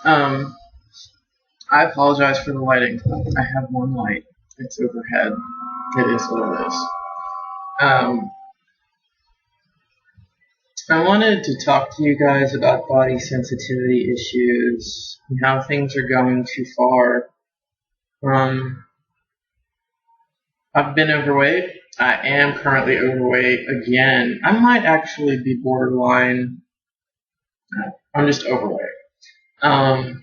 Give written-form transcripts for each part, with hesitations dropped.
Um, I apologize for the lighting. I have one light. It's overhead. It is what it is. I wanted to talk to you guys about body sensitivity issues and how things are going too far. I've been overweight. I am currently overweight again. I might actually be borderline. I'm just overweight. I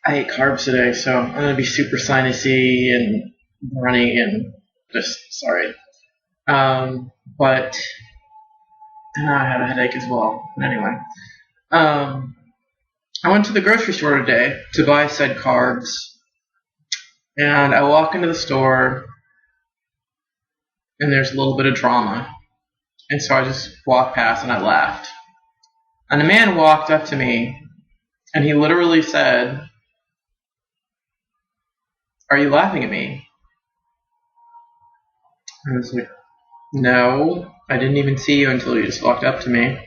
ate carbs today, so I'm going to be super sinusy and runny and just sorry. But I had a headache as well. Anyway, I went to the grocery store today to buy said carbs, and I walk into the store, and there's a little bit of drama, and so I just walked past and I laughed. And a man walked up to me, and he literally said, "Are you laughing at me?" I was like, "No, I didn't even see you until you just walked up to me."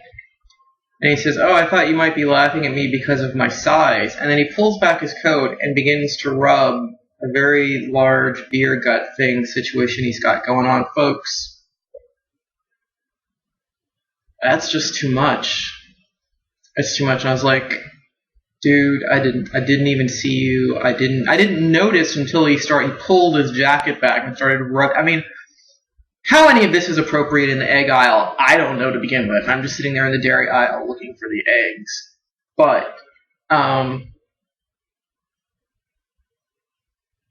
And he says, "Oh, I thought you might be laughing at me because of my size." And then he pulls back his coat and begins to rub a very large beer gut thing situation he's got going on. Folks, that's just too much. It's too much. And I was like, dude, I didn't even see you. I didn't notice until he pulled his jacket back and started rubbing. I mean, how any of this is appropriate in the egg aisle, I don't know to begin with. I'm just sitting there in the dairy aisle looking for the eggs. But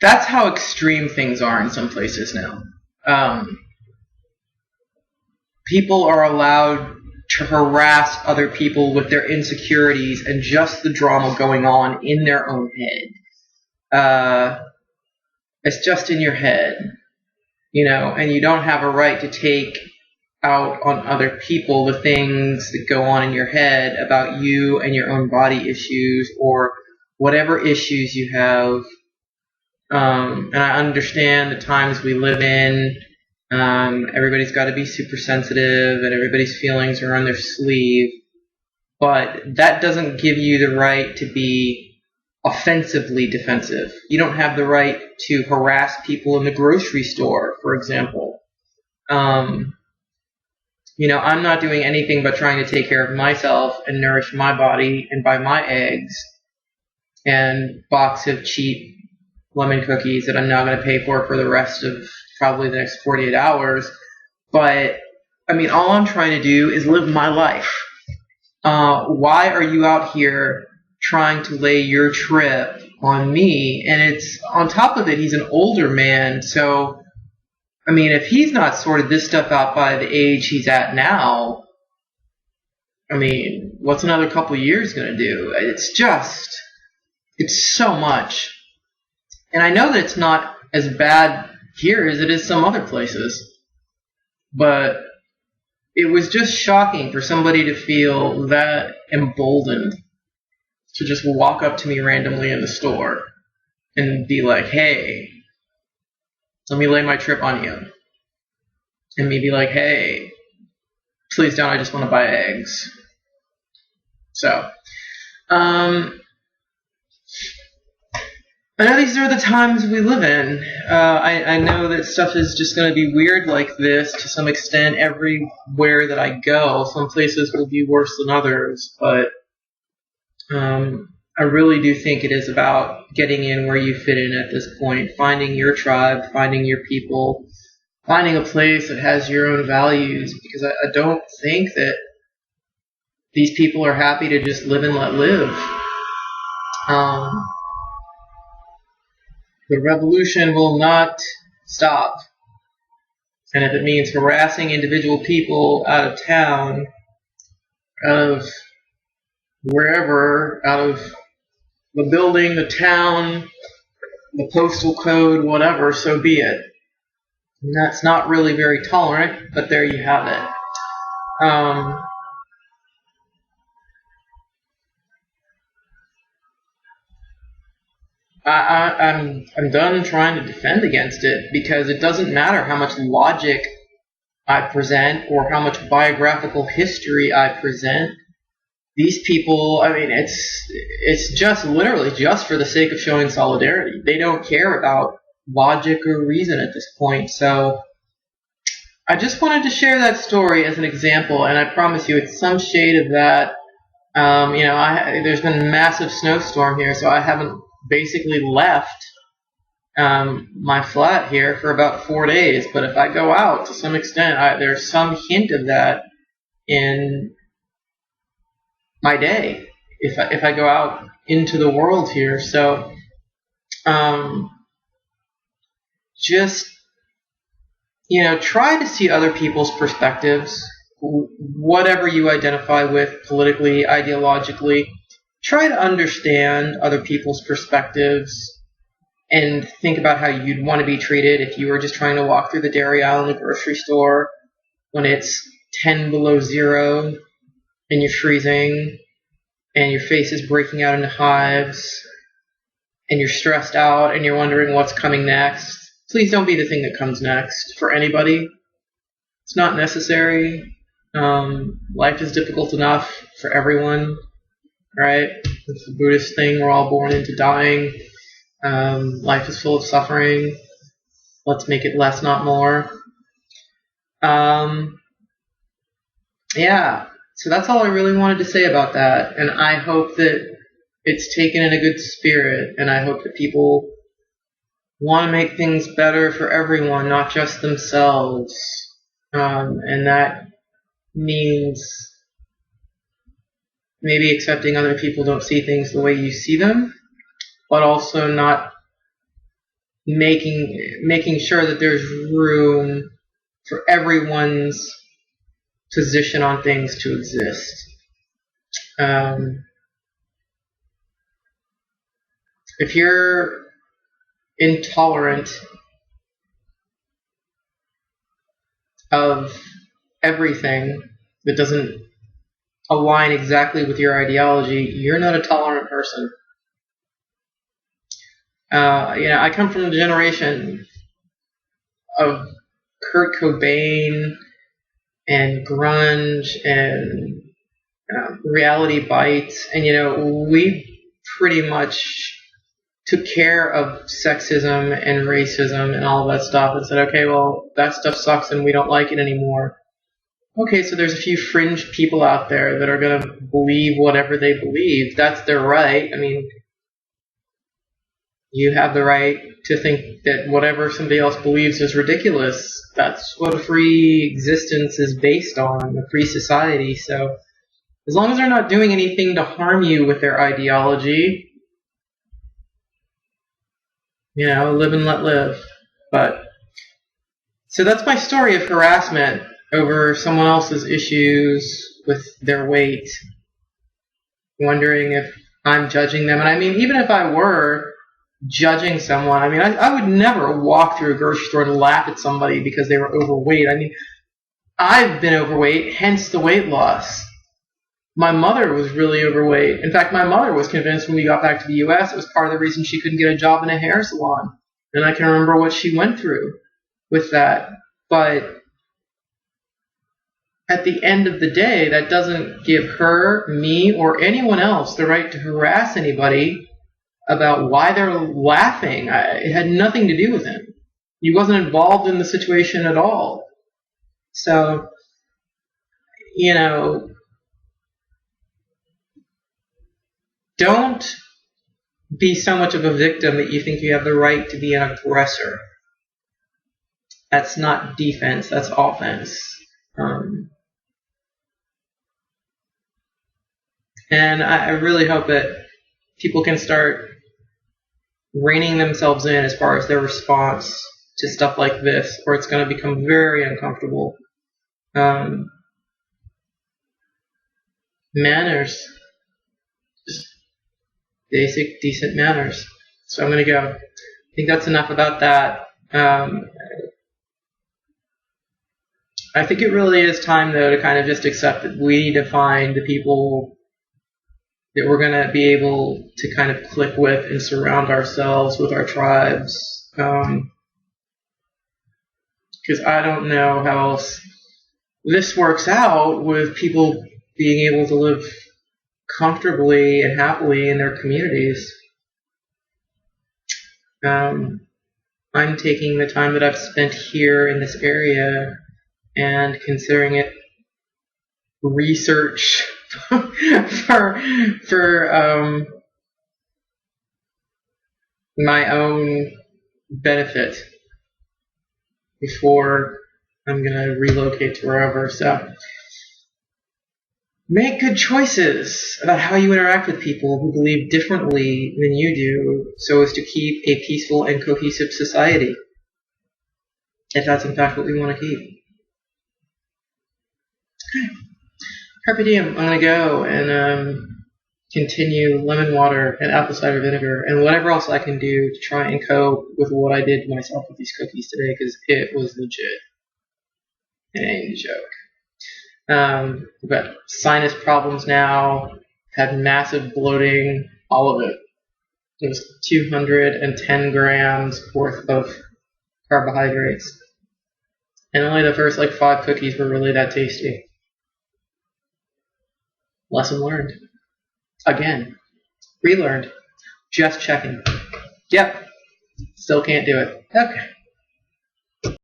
that's how extreme things are in some places now. People are allowed to harass other people with their insecurities and just the drama going on in their own head. It's just in your head, and you don't have a right to take out on other people the things that go on in your head about you and your own body issues or whatever issues you have. And I understand the times we live in. Everybody's got to be super sensitive and everybody's feelings are on their sleeve. But that doesn't give you the right to be offensively defensive. You don't have the right to harass people in the grocery store, for example. I'm not doing anything but trying to take care of myself and nourish my body and buy my eggs and box of cheap lemon cookies that I'm now going to pay for the rest of probably the next 48 hours. But, all I'm trying to do is live my life. Why are you out here trying to lay your trip on me? And it's, on top of it, he's an older man, so, if he's not sorted this stuff out by the age he's at now, what's another couple of years going to do? It's so much. And I know that it's not as bad here as it is some other places. But it was just shocking for somebody to feel that emboldened to just walk up to me randomly in the store and be like, "Hey, let me lay my trip on you." And me be like, "Hey, please don't, I just want to buy eggs." So, I know these are the times we live in. I know that stuff is just going to be weird like this to some extent everywhere that I go. Some places will be worse than others, but I really do think it is about getting in where you fit in at this point, finding your tribe, finding your people, finding a place that has your own values, because I don't think that these people are happy to just live and let live. The revolution will not stop. And if it means harassing individual people out of town, out of wherever, out of the building, the town, the postal code, whatever, so be it. And that's not really very tolerant, but there you have it. I'm done trying to defend against it, because it doesn't matter how much logic I present or how much biographical history I present. these people, I mean, it's just literally just for the sake of showing solidarity. They don't care about logic or reason at this point. So I just wanted to share that story as an example, and I promise you it's some shade of that. There's been a massive snowstorm here, so I haven't basically left my flat here for about 4 days. But if I go out, to some extent, there's some hint of that in my day if I go out into the world here. So just try to see other people's perspectives, whatever you identify with politically, ideologically. Try to understand other people's perspectives and think about how you'd want to be treated if you were just trying to walk through the dairy aisle in the grocery store when it's 10 below zero and you're freezing and your face is breaking out into hives and you're stressed out and you're wondering what's coming next. Please don't be the thing that comes next for anybody. It's not necessary. Life is difficult enough for everyone, right? It's a Buddhist thing. We're all born into dying. Life is full of suffering. Let's make it less, not more. Yeah. So that's all I really wanted to say about that. And I hope that it's taken in a good spirit. And I hope that people want to make things better for everyone, not just themselves. And that means maybe accepting other people don't see things the way you see them, but also not making sure that there's room for everyone's position on things to exist. If you're intolerant of everything that doesn't align exactly with your ideology, you're not a tolerant person. I come from a generation of Kurt Cobain and grunge and Reality Bites, and we pretty much took care of sexism and racism and all of that stuff and said, okay, well, that stuff sucks and we don't like it anymore. Okay, so there's a few fringe people out there that are going to believe whatever they believe. That's their right. I mean, you have the right to think that whatever somebody else believes is ridiculous. That's what a free existence is based on, a free society. So as long as they're not doing anything to harm you with their ideology, live and let live. But so that's my story of harassment over someone else's issues with their weight, wondering if I'm judging them. And I mean, even if I were judging someone, I mean, I would never walk through a grocery store and laugh at somebody because they were overweight. I mean, I've been overweight, hence the weight loss. My mother was really overweight. In fact, my mother was convinced when we got back to the U.S. it was part of the reason she couldn't get a job in a hair salon. And I can remember what she went through with that. But at the end of the day, that doesn't give her, me, or anyone else the right to harass anybody about why they're laughing. It had nothing to do with him. He wasn't involved in the situation at all. So, don't be so much of a victim that you think you have the right to be an aggressor. That's not defense, that's offense. And I really hope that people can start reining themselves in as far as their response to stuff like this, or it's going to become very uncomfortable. Manners. Just basic, decent manners. So I'm going to go. I think that's enough about that. I think it really is time, though, to kind of just accept that we need to find the people that we're going to be able to kind of click with and surround ourselves with our tribes. Because I don't know how else this works out with people being able to live comfortably and happily in their communities. I'm taking the time that I've spent here in this area and considering it research for my own benefit before I'm gonna relocate to wherever. So make good choices about how you interact with people who believe differently than you do, so as to keep a peaceful and cohesive society, if that's in fact what we want to keep. Carpe diem. I'm gonna go and continue lemon water and apple cider vinegar and whatever else I can do to try and cope with what I did to myself with these cookies today, because it was legit. It ain't a joke. I've got sinus problems now, had massive bloating, all of it. It was 210 grams worth of carbohydrates. And only the first 5 cookies were really that tasty. Lesson learned. Again. Relearned. Just checking. Yep. Still can't do it. Okay.